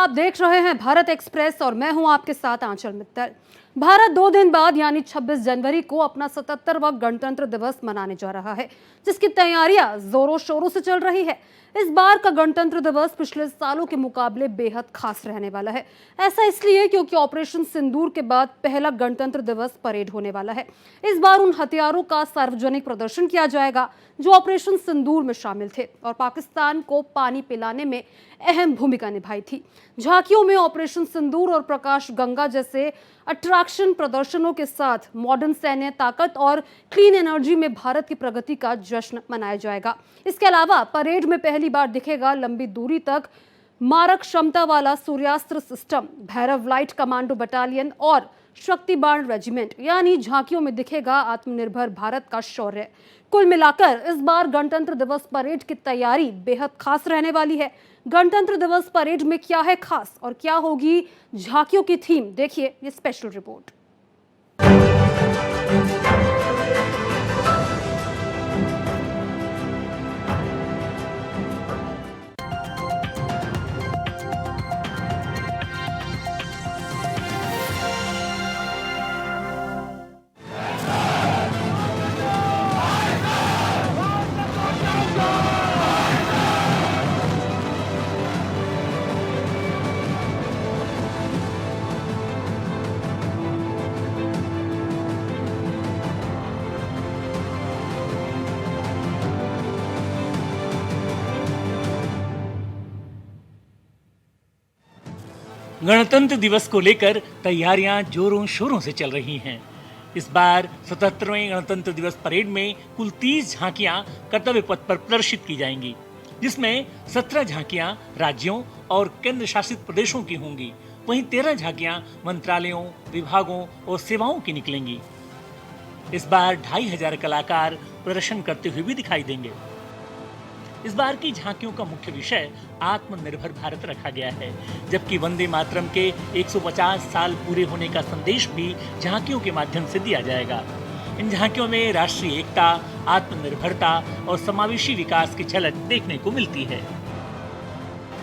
आप देख रहे हैं भारत एक्सप्रेस और मैं हूं आपके साथ आंचल मित्तल। भारत 2 दिन बाद यानी 26 जनवरी को अपना 77वां गणतंत्र दिवस मनाने जा रहा है, जिसकी तैयारियां जोरों शोरों से चल रही है। इस बार का गणतंत्र दिवस पिछले सालों के मुकाबले बेहद खास रहने वाला है। ऐसा इसलिए क्योंकि ऑपरेशन सिंदूर के बाद पहला गणतंत्र दिवस परेड होने वाला है। इस बार उन हथियारों का सार्वजनिक प्रदर्शन किया जाएगा जो ऑपरेशन सिंदूर में शामिल थे और पाकिस्तान को पानी पिलाने में अहम भूमिका निभाई थी। झांकियों में ऑपरेशन सिंदूर और प्रकाश गंगा जैसे अट्रैक्शन प्रदर्शनों के साथ मॉडर्न सैन्य ताकत और क्लीन एनर्जी में भारत की प्रगति का जश्न मनाया जाएगा। इसके अलावा परेड में पहली बार दिखेगा लंबी दूरी तक मारक क्षमता वाला Suryastra system, Bhairav light commando battalion और शक्ति बाण रेजिमेंट, यानी झांकियों में दिखेगा आत्मनिर्भर भारत का शौर्य। कुल मिलाकर इस बार गणतंत्र दिवस परेड की तैयारी बेहद खास रहने वाली है। गणतंत्र दिवस परेड में क्या है खास और क्या होगी झांकियों की थीम, देखिए ये स्पेशल रिपोर्ट। गणतंत्र दिवस को लेकर तैयारियां जोरों शोरों से चल रही हैं। इस बार 77वें गणतंत्र दिवस परेड में कुल 30 झांकियां कर्तव्य पथ पर प्रदर्शित की जाएंगी, जिसमें 17 झांकियां राज्यों और केंद्र शासित प्रदेशों की होंगी। वहीं 13 झांकियां मंत्रालयों, विभागों और सेवाओं की निकलेंगी। इस बार 2500 कलाकार प्रदर्शन करते हुए भी दिखाई देंगे। इस बार की झांकियों का मुख्य विषय आत्मनिर्भर भारत रखा गया है, जबकि वंदे मातरम के 150 साल पूरे होने का संदेश भी झांकियों के माध्यम से दिया जाएगा। इन झांकियों में राष्ट्रीय एकता, आत्मनिर्भरता और समावेशी विकास की झलक देखने को मिलती है।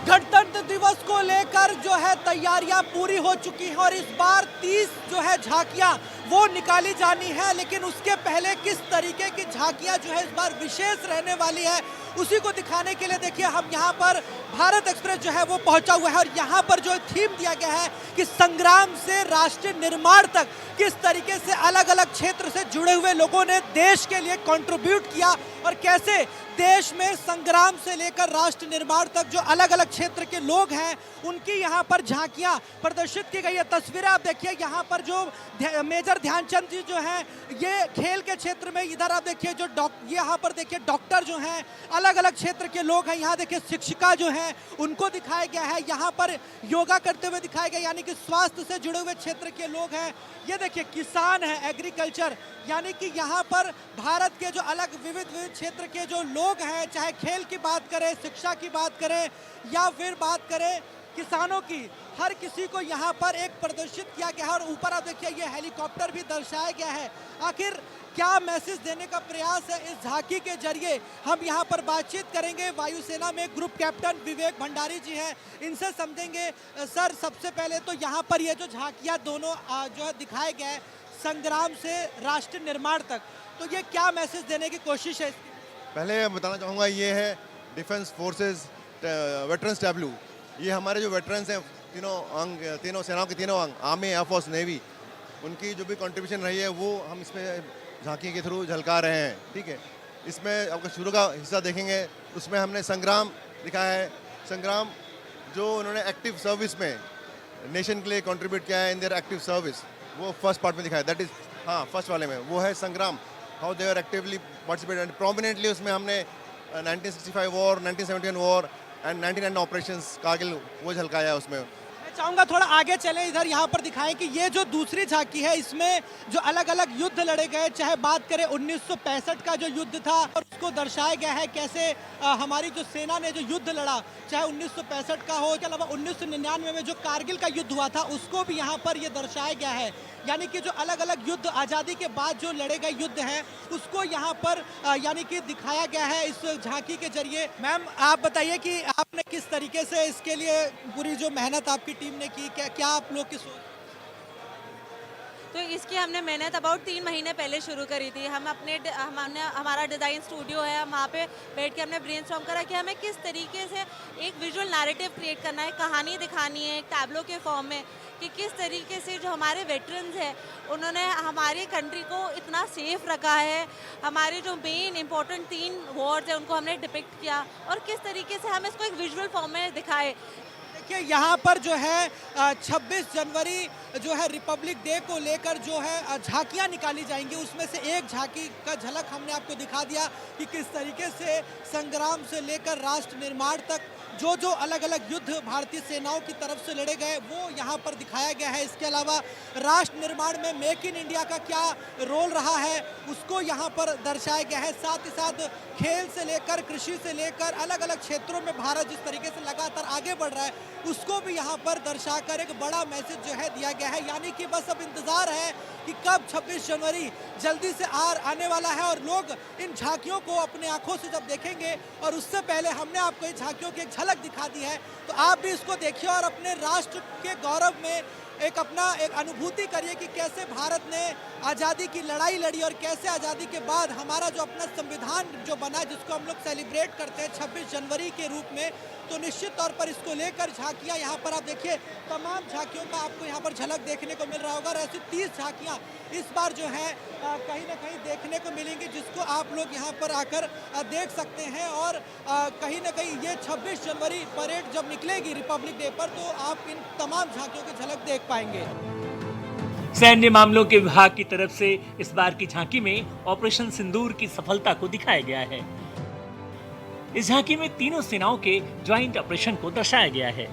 गणतंत्र दिवस को लेकर जो है तैयारियां पूरी हो चुकी हैं और इस बार 30 जो है झांकियां वो निकाली जानी है, लेकिन उसके पहले किस तरीके की झांकियां जो है इस बार विशेष रहने वाली है, उसी को दिखाने के लिए देखिए हम यहाँ पर भारत एक्सप्रेस जो है वो पहुंचा हुआ है और यहाँ पर जो थीम दिया गया है कि संग्राम से राष्ट्र निर्माण तक किस तरीके से अलग अलग क्षेत्र से जुड़े हुए लोगों ने देश के लिए कंट्रीब्यूट किया और कैसे देश में संग्राम से लेकर राष्ट्र निर्माण तक जो अलग अलग क्षेत्र के लोग हैं उनकी यहाँ पर झांकियाँ प्रदर्शित की गई है। तस्वीरें आप देखिए, यहाँ पर जो मेजर ध्यानचंद जी जो हैं ये खेल के क्षेत्र में, इधर आप देखिए जो यहाँ पर देखिए डॉक्टर जो हैं, अलग अलग क्षेत्र के लोग हैं। यहाँ देखिए शिक्षिका जो हैं उनको दिखाया गया है, यहाँ पर योगा करते हुए दिखाया गया, यानी कि स्वास्थ्य से जुड़े हुए क्षेत्र के लोग हैं। ये देखिए किसान है, एग्रीकल्चर, यानी कि यहाँ पर भारत के जो अलग विविध क्षेत्र के जो लोग हैं, चाहे खेल की बात करें, शिक्षा की बात करें या फिर बात करें किसानों की, हर किसी को यहाँ पर एक प्रदर्शित किया गया है। और ऊपर आप देखिए ये हेलीकॉप्टर भी दर्शाया गया है। आखिर क्या मैसेज देने का प्रयास है इस झांकी के जरिए, हम यहाँ पर बातचीत करेंगे। वायुसेना में ग्रुप कैप्टन विवेक भंडारी जी हैं, इनसे समझेंगे। सर, सबसे पहले तो यहाँ पर ये जो झांकियाँ दोनों जो है दिखाए गए संग्राम से राष्ट्र निर्माण तक, तो ये क्या मैसेज देने की कोशिश है? पहले बताना चाहूँगा ये है डिफेंस फोर्सेस वेटरन्स टैब्लू। ये हमारे जो वेटरन्स हैं, तीनों सेनाओं के तीनों अंग, आर्मी, एयरफोर्स, नेवी, उनकी जो भी कंट्रीब्यूशन रही है वो हम इसमें झांकी के थ्रू झलका रहे हैं। ठीक है, इसमें आपका शुरू का हिस्सा देखेंगे, उसमें हमने संग्राम दिखाया है। संग्राम जो उन्होंने एक्टिव सर्विस में नेशन के लिए कंट्रीब्यूट किया है इन देयर एक्टिव सर्विस, वो फर्स्ट पार्ट में दिखाया। दैट इज फर्स्ट वाले में वो है संग्राम, how they are actively participate and prominently. उसमें हमने 1965 war, 1971 war and 99 operations Kargil वो झलकाया है उसमें। चाहूंगा थोड़ा आगे चले, इधर यहाँ पर दिखाएं कि ये जो दूसरी झांकी है इसमें जो अलग अलग युद्ध लड़े गए, चाहे बात करें 1965 का जो युद्ध था और को दर्शाया गया है कैसे हमारी जो सेना ने जो युद्ध लड़ा, चाहे 1965 का हो, के अलावा 1999 में जो कारगिल का युद्ध हुआ था उसको भी यहाँ पर ये दर्शाया गया है। यानी कि जो अलग अलग युद्ध आज़ादी के बाद जो लड़े गए युद्ध हैं उसको यहाँ पर यानी कि दिखाया गया है इस झांकी के जरिए। मैम आप बताइए कि आपने किस तरीके से इसके लिए पूरी जो मेहनत आपकी टीम ने की, क्या आप लोग की सोच? तो इसकी हमने मेहनत अबाउट 3 महीने पहले शुरू करी थी। हमने हमारा डिज़ाइन स्टूडियो है, हम वहाँ पे बैठ के हमने ब्रेनस्टॉर्म करा कि हमें किस तरीके से एक विजुअल नैरेटिव क्रिएट करना है, कहानी दिखानी है एक टैब्लो के फॉर्म में, कि किस तरीके से जो हमारे वेटरन्स हैं उन्होंने हमारी कंट्री को इतना सेफ रखा है। हमारे जो मेन इंपॉर्टेंट 3 वॉर्स हैं उनको हमने डिपिक्ट किया और किस तरीके से हम इसको एक विजुअल फॉर्म में दिखाए। देखिए यहाँ पर जो है 26 जनवरी जो है रिपब्लिक डे को लेकर जो है झांकियाँ निकाली जाएंगी। उसमें से एक झांकी का झलक हमने आपको दिखा दिया कि किस तरीके से संग्राम से लेकर राष्ट्र निर्माण तक जो जो अलग अलग युद्ध भारतीय सेनाओं की तरफ से लड़े गए वो यहाँ पर दिखाया गया है। इसके अलावा राष्ट्र निर्माण में मेक इन इंडिया का क्या रोल रहा है उसको यहाँ पर दर्शाया गया है। साथ ही साथ खेल से लेकर कृषि से लेकर अलग अलग क्षेत्रों में भारत जिस तरीके से लगातार आगे बढ़ रहा है उसको भी यहाँ पर दर्शाकर एक बड़ा मैसेज जो है दिया गया है। यानी कि बस अब इंतज़ार है कि कब 26 जनवरी जल्दी से आने वाला है और लोग इन झांकियों को अपने आंखों से जब देखेंगे। और उससे पहले हमने आपको इन झांकियों की एक झलक दिखा दी है, तो आप भी इसको देखिए और अपने राष्ट्र के गौरव में एक अनुभूति करिए कि कैसे भारत ने आज़ादी की लड़ाई लड़ी और कैसे आज़ादी के बाद हमारा जो अपना संविधान जो बना जिसको हम लोग सेलिब्रेट करते हैं 26 जनवरी के रूप में। तो निश्चित तौर पर इसको लेकर झांकियां यहाँ पर आप देखिए, तमाम झांकियों का आपको यहाँ पर झलक देखने को मिल रहा होगा। और ऐसी 30 झांकियाँ इस बार जो है कहीं ना कहीं देखने को मिलेंगी जिसको आप लोग यहाँ पर आकर देख सकते हैं। और कहीं ना कहीं ये 26 जनवरी परेड जब निकलेगी रिपब्लिक डे पर तो आप इन तमाम झांकियों की झलक देख पाएंगे। सैन्य मामलों के विभाग की तरफ से इस बार की झांकी में ऑपरेशन सिंदूर की सफलता को दिखाया गया है। इस झांकी में तीनों सेनाओं के ज्वाइंट ऑपरेशन को दर्शाया गया है।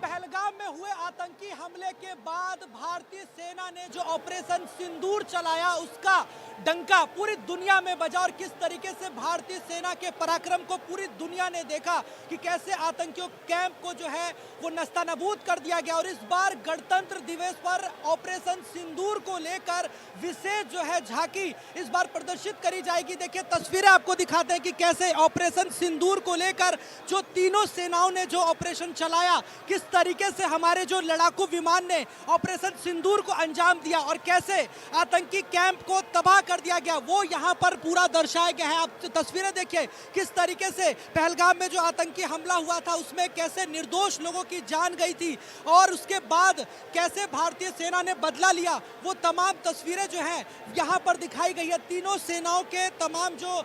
पहलगाम में हुए आतंकी हमले के बाद भारतीय सेना ने जो ऑपरेशन सिंदूर चलाया उसका डंका पूरी दुनिया में बजा और किस तरीके से भारतीय सेना के पराक्रम को पूरी दुनिया ने देखा कि कैसे आतंकियों कैंप को जो है वो नस्तानाबूद कर दिया गया। और इस बार गणतंत्र दिवस पर ऑपरेशन सिंदूर को लेकर विशेष जो है झांकी इस बार प्रदर्शित करी जाएगी। देखिए तस्वीरें आपको दिखाते हैं कि कैसे ऑपरेशन सिंदूर को लेकर जो तीनों सेनाओं ने जो ऑपरेशन चलाया, किस तरीके से हमारे जो लड़ाकू विमान ने ऑपरेशन सिंदूर को अंजाम दिया और कैसे आतंकी कैंप को तबाह कर दिया गया वो यहाँ पर पूरा दर्शाया गया है। आप तस्वीरें देखिए किस तरीके से पहलगाम में जो आतंकी हमला हुआ था उसमें कैसे निर्दोष लोगों की जान गई थी और उसके बाद कैसे भारतीय सेना ने बदला लिया, वो तमाम तस्वीरें जो हैं यहाँ पर दिखाई गई है। तीनों सेनाओं के तमाम जो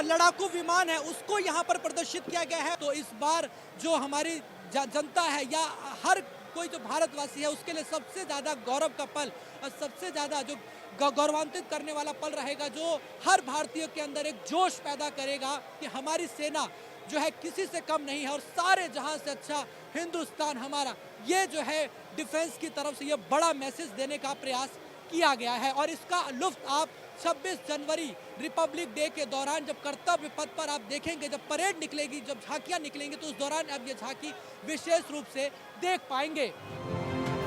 लड़ाकू विमान है उसको यहाँ पर प्रदर्शित किया गया है। तो इस बार जो हमारी जनता है या हर कोई जो भारतवासी है उसके लिए सबसे ज़्यादा गौरव का पल और सबसे ज़्यादा जो गौरवान्वित करने वाला पल रहेगा, जो हर भारतीय के अंदर एक जोश पैदा करेगा कि हमारी सेना जो है किसी से कम नहीं है और सारे जहां से अच्छा हिंदुस्तान हमारा। ये जो है डिफेंस की तरफ से ये बड़ा मैसेज देने का प्रयास किया गया है और इसका लुत्फ आप 26 जनवरी रिपब्लिक डे के दौरान जब कर्तव्य पथ पर आप देखेंगे, जब परेड निकलेगी, जब झांकियां निकलेंगी तो उस दौरान आप ये झांकी विशेष रूप से देख पाएंगे।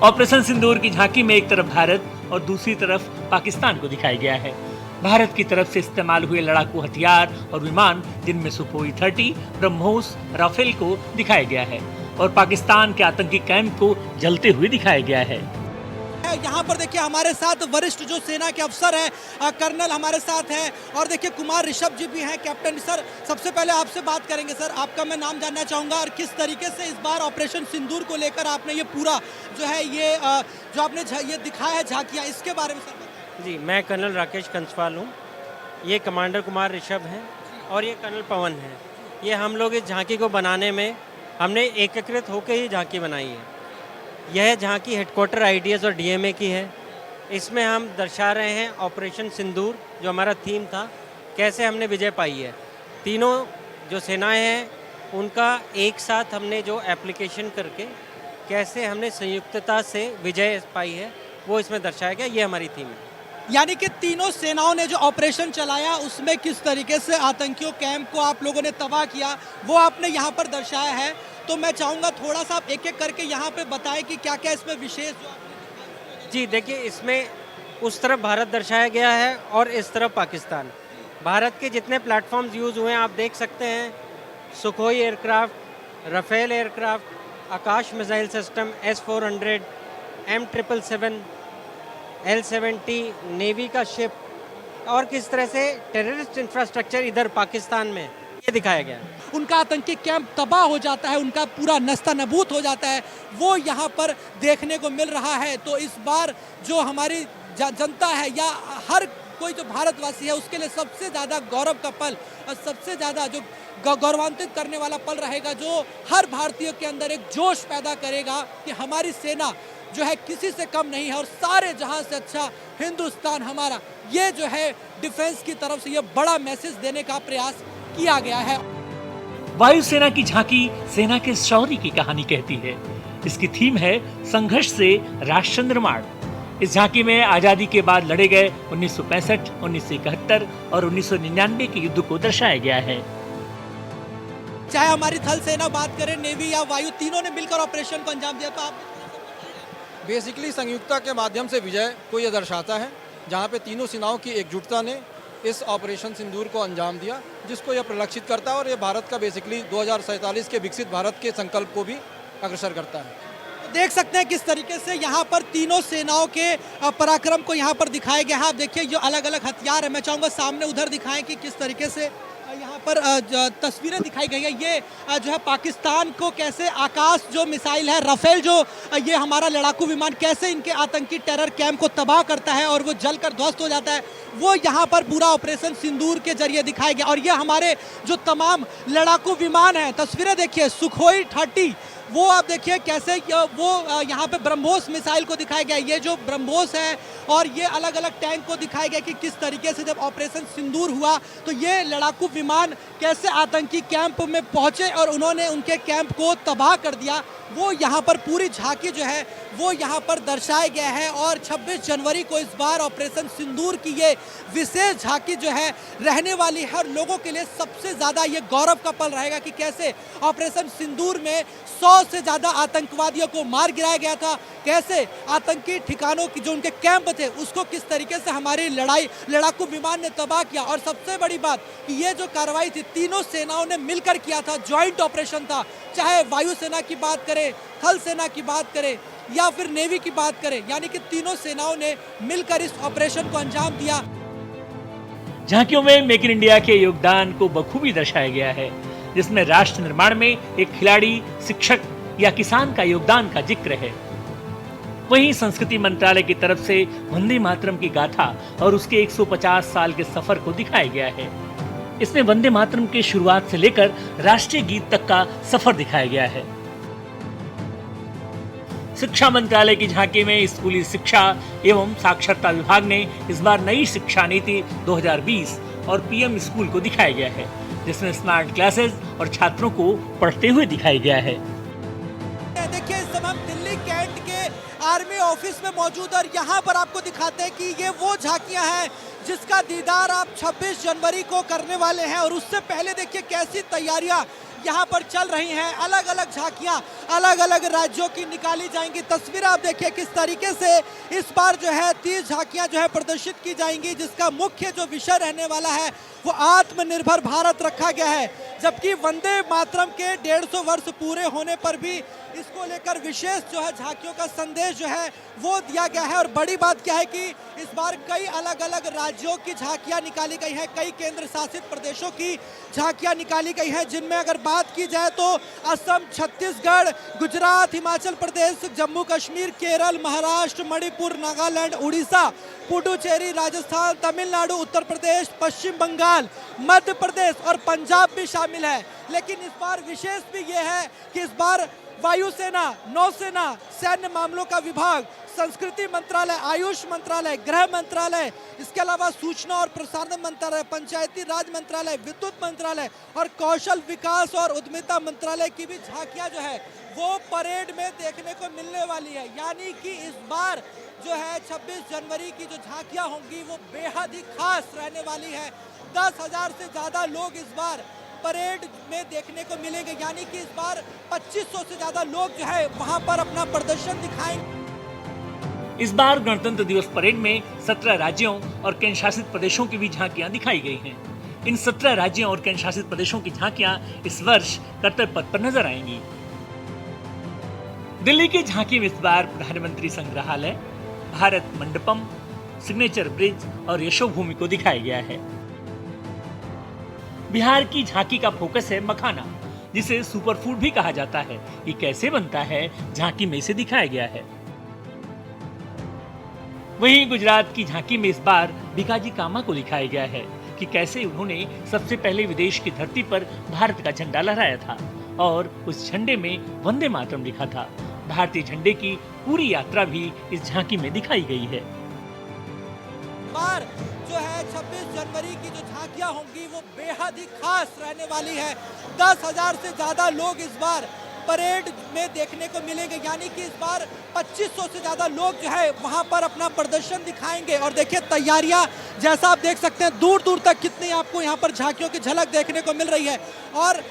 ऑपरेशन सिंदूर की झांकी में एक तरफ भारत और दूसरी तरफ पाकिस्तान को दिखाया गया है। भारत की तरफ से इस्तेमाल हुए लड़ाकू हथियार और विमान जिनमें सुखोई 30, ब्रह्मोस, राफेल को दिखाया गया है और पाकिस्तान के आतंकी कैंप को जलते हुए दिखाया गया है। यहाँ पर देखिए हमारे साथ वरिष्ठ जो सेना के अफसर हैं, कर्नल हमारे साथ हैं और देखिए कुमार ऋषभ जी भी हैं, कैप्टन। सर सबसे पहले आपसे बात करेंगे। सर आपका मैं नाम जानना चाहूँगा और किस तरीके से इस बार ऑपरेशन सिंदूर को लेकर आपने ये पूरा जो है ये जो आपने ये दिखाया है झांकियाँ, इसके बारे में सर बताएं। जी, मैं कर्नल राकेश कंसवाल हूँ, ये कमांडर कुमार ऋषभ हैं और ये कर्नल पवन हैं। ये हम लोग इस झांकी को बनाने में हमने एकीकृत होकर ही झांकी बनाई है। यह झांकी हेडक्वार्टर आईडीएस और डीएमए की है। इसमें हम दर्शा रहे हैं ऑपरेशन सिंदूर, जो हमारा थीम था, कैसे हमने विजय पाई है। तीनों जो सेनाएं हैं उनका एक साथ हमने जो एप्लीकेशन करके कैसे हमने संयुक्तता से विजय पाई है वो इसमें दर्शाया गया। ये हमारी थीम है। यानी कि तीनों सेनाओं ने जो ऑपरेशन चलाया उसमें किस तरीके से आतंकियों कैंप को आप लोगों ने तबाह किया वो आपने यहाँ पर दर्शाया है। तो मैं चाहूँगा थोड़ा सा आप एक एक करके यहाँ पे बताएं कि क्या क्या इसमें विशेष जो आपने जी देखिए, इसमें उस तरफ भारत दर्शाया गया है और इस तरफ पाकिस्तान। भारत के जितने प्लेटफॉर्म्स यूज़ हुए हैं आप देख सकते हैं, Sukhoi aircraft, Rafale aircraft, Akash missile system, S-400, M777, L-70, navy का शिप, और किस तरह से टेररिस्ट इंफ्रास्ट्रक्चर इधर पाकिस्तान में ये दिखाया गया है। उनका आतंकी कैंप तबाह हो जाता है, उनका पूरा नस्ता नबूद हो जाता है, वो यहाँ पर देखने को मिल रहा है। तो इस बार जो हमारी जनता है या हर कोई जो भारतवासी है उसके लिए सबसे ज़्यादा गौरव का पल और सबसे ज़्यादा जो गौरवान्वित करने वाला पल रहेगा, जो हर भारतीय के अंदर एक जोश पैदा करेगा कि हमारी सेना जो है किसी से कम नहीं है और सारे जहां से अच्छा हिंदुस्तान हमारा। ये जो है डिफेंस की तरफ से ये बड़ा मैसेज देने का प्रयास किया गया है। वायुसेना की झांकी सेना के शौर्य की कहानी कहती है। इसकी थीम है संघर्ष से राष्ट्र निर्माण। इस झांकी में आजादी के बाद लड़े गए 1965, 1971 और 1999 के युद्ध को दर्शाया गया है। चाहे हमारी थल सेना बात करें, नेवी या वायु, तीनों ने मिलकर ऑपरेशन को अंजाम दिया। तो आप बेसिकली संयुक्ता के माध्यम से विजय को यह दर्शाता है, जहां पे तीनों सेनाओं की एकजुटता ने इस ऑपरेशन सिंदूर को अंजाम दिया, जिसको यह परिलक्षित करता है और ये भारत का बेसिकली 2047 के विकसित भारत के संकल्प को भी अग्रसर करता है। देख सकते हैं किस तरीके से यहाँ पर तीनों सेनाओं के पराक्रम को यहाँ पर दिखाया गया है। आप देखिए जो अलग अलग हथियार है, मैं चाहूँगा सामने उधर दिखाएं कि किस तरीके से यहाँ पर तस्वीरें दिखाई गई है। ये जो है पाकिस्तान को कैसे आकाश जो मिसाइल है राफेल, जो ये हमारा लड़ाकू विमान कैसे इनके आतंकी टेरर कैंप को तबाह करता है और वो जलकर ध्वस्त हो जाता है, वो यहाँ पर पूरा ऑपरेशन सिंदूर के जरिए दिखाया गया। और ये हमारे जो तमाम लड़ाकू विमान हैं, तस्वीरें देखिए, सुखोई 30, वो आप देखिए कैसे वो यहाँ पे ब्रह्मोस मिसाइल को दिखाया गया। ये जो ब्रह्मोस है और ये अलग अलग टैंक को दिखाया गया कि किस तरीके से जब ऑपरेशन सिंदूर हुआ तो ये लड़ाकू विमान कैसे आतंकी कैंप में पहुंचे और उन्होंने उनके कैंप को तबाह कर दिया। वो यहाँ पर पूरी झांकी जो है वो यहाँ पर दर्शाया गया है। और 26 जनवरी को इस बार ऑपरेशन सिंदूर की ये विशेष झांकी जो है रहने वाली है और लोगों के लिए सबसे ज़्यादा ये गौरव का पल रहेगा कि कैसे ऑपरेशन सिंदूर में 100 से ज़्यादा आतंकवादियों को मार गिराया गया था, कैसे आतंकी ठिकानों की जो उनके कैंप थे उसको किस तरीके से हमारी लड़ाकू विमान ने तबाह किया। और सबसे बड़ी बात कि ये जो कार्रवाई थी तीनों सेनाओं ने मिलकर किया था, ज्वाइंट ऑपरेशन था। चाहे वायुसेना की बात करें, थल सेना की बात करें या फिर नेवी की बात करें, यानी कि तीनों सेनाओं ने मिलकर इस ऑपरेशन को अंजाम दिया। झांकियों में मेक इन इंडिया के योगदान को बखूबी दर्शाया गया है, जिसमें राष्ट्र निर्माण में एक खिलाड़ी, शिक्षक या किसान का योगदान का जिक्र है। वहीं संस्कृति मंत्रालय की तरफ से वंदे मातरम की गाथा और उसके 150 साल के सफर को दिखाया गया है। इसमें वंदे मातरम की शुरुआत से लेकर राष्ट्रीय गीत तक का सफर दिखाया गया है। शिक्षा मंत्रालय की झांकी में स्कूली शिक्षा एवं साक्षरता विभाग ने इस बार नई शिक्षा नीति 2020 और पीएम स्कूल को दिखाया गया है, जिसमें स्मार्ट क्लासेस और छात्रों को पढ़ते हुए दिखाया गया है। देखिए इस समय हम दिल्ली कैंट के आर्मी ऑफिस में मौजूद और यहाँ पर आपको दिखाते हैं कि ये वो झांकियाँ हैं जिसका दीदार आप 26 जनवरी को करने वाले हैं। और उससे पहले देखिए कैसी तैयारियां यहाँ पर चल रही हैं। अलग अलग झांकियां अलग अलग राज्यों की निकाली जाएंगी। तस्वीर आप देखिए किस तरीके से इस बार जो है 30 झांकियां जो है प्रदर्शित की जाएंगी, जिसका मुख्य जो विषय रहने वाला है वो आत्मनिर्भर भारत रखा गया है। जबकि वंदे मातरम के 150 वर्ष पूरे होने पर भी इसको लेकर विशेष जो है झांकियों का संदेश जो है वो दिया गया है। और बड़ी बात क्या है कि इस बार कई अलग अलग राज्यों की झांकियां निकाली गई हैं, कई केंद्र शासित प्रदेशों की झांकियां निकाली गई हैं, जिनमें अगर बात की जाए तो असम, छत्तीसगढ़, गुजरात, हिमाचल प्रदेश, जम्मू कश्मीर, केरल, महाराष्ट्र, मणिपुर, नागालैंड, उड़ीसा, पुडुचेरी, राजस्थान, तमिलनाडु, उत्तर प्रदेश, पश्चिम बंगाल, मध्य प्रदेश और पंजाब भी शामिल है। लेकिन इस बार विशेष भी ये है कि इस बार वायुसेना, नौसेना, सैन्य मामलों का विभाग, संस्कृति मंत्रालय, आयुष मंत्रालय, गृह मंत्रालय, इसके अलावा सूचना और प्रसारण मंत्रालय, पंचायती राज मंत्रालय, विद्युत मंत्रालय और कौशल विकास और उद्यमिता मंत्रालय की भी झांकियां जो है वो परेड में देखने को मिलने वाली है। यानी कि इस बार जो है 26 जनवरी की जो झांकियां होंगी वो बेहद ही खास रहने वाली है। 10,000 से ज़्यादा लोग इस बार परेड में देखने को मिलेंगे। यानी कि इस बार 2500 से ज़्यादा लोग जो है वहां पर अपना प्रदर्शन दिखाएंगे। इस बार गणतंत्र दिवस परेड में 17 राज्यों और केंद्र शासित प्रदेशों की भी झांकियां दिखाई गई हैं। इन 17 राज्यों और केंद्र शासित प्रदेशों की झांकियां इस वर्ष कर्तव्य पथ पर नजर आएंगी। दिल्ली की झांकी में इस बार प्रधानमंत्री संग्रहालय, भारत मंडपम, सिग्नेचर ब्रिज और यशोभूमि को दिखाया गया है। बिहार की झांकी का फोकस है मखाना, जिसे सुपरफूड भी कहा जाता है। ये कैसे बनता है, झांकी में इसे दिखाया गया है। वहीं गुजरात की झांकी में इस बार भिकाजी कामा को दिखाया गया है कि कैसे उन्होंने सबसे पहले विदेश की धरती पर भारत का झंडा लहराया था और उस झंडे में वंदे मातरम लिखा था। भारतीय झंडे की पूरी यात्रा भी इस झांकी में दिखाई गई है। बार जो है 26 जनवरी की जो झांकियां होंगी वो बेहद ही खास रहने वाली है। 10,000 से ज्यादा लोग इस बार परेड में देखने को मिलेंगे। यानी कि इस बार 2500 से ज्यादा लोग जो है वहां पर अपना प्रदर्शन दिखाएंगे। और देखिए तैयारियां जैसा आप देख सकते हैं, दूर दूर तक कितनी आपको यहाँ पर झांकियों की झलक देखने को मिल रही है। और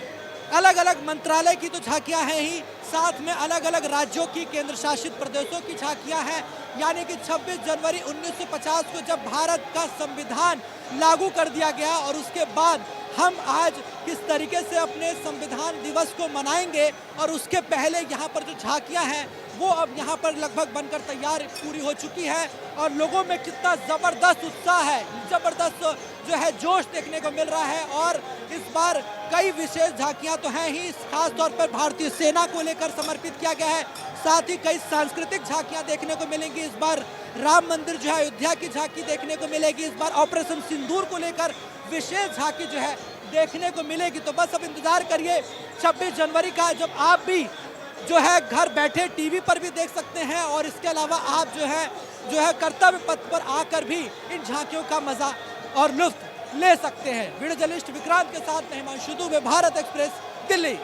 अलग अलग मंत्रालय की तो झांकियां हैं ही, साथ में अलग अलग राज्यों की, केंद्र शासित प्रदेशों की झांकियां हैं। यानी कि 26 जनवरी 1950 को जब भारत का संविधान लागू कर दिया गया और उसके बाद हम आज किस तरीके से अपने संविधान दिवस को मनाएंगे, और उसके पहले यहाँ पर जो झांकियां हैं वो अब यहाँ पर लगभग बनकर तैयार पूरी हो चुकी है। और लोगों में कितना ज़बरदस्त उत्साह है, ज़बरदस्त जो है जोश देखने को मिल रहा है। और इस बार कई विशेष झांकियां तो हैं ही, खास तौर पर भारतीय सेना को लेकर समर्पित किया गया है। साथ ही कई सांस्कृतिक झांकियां देखने को मिलेंगी। इस बार राम मंदिर जो है अयोध्या की झांकी देखने को मिलेगी। इस बार ऑपरेशन सिंदूर को लेकर विशेष झांकी जो है देखने को मिलेगी। तो बस अब इंतजार करिए 26 जनवरी का, जब आप भी जो है घर बैठे टीवी पर भी देख सकते हैं और इसके अलावा आप जो है कर्तव्य पथ पर आकर भी इन झांकियों का मजा और लुत्फ ले सकते हैं। वीडियो जर्नलिस्ट विक्रांत के साथ मैं हिमांशु दुबे, भारत एक्सप्रेस, दिल्ली।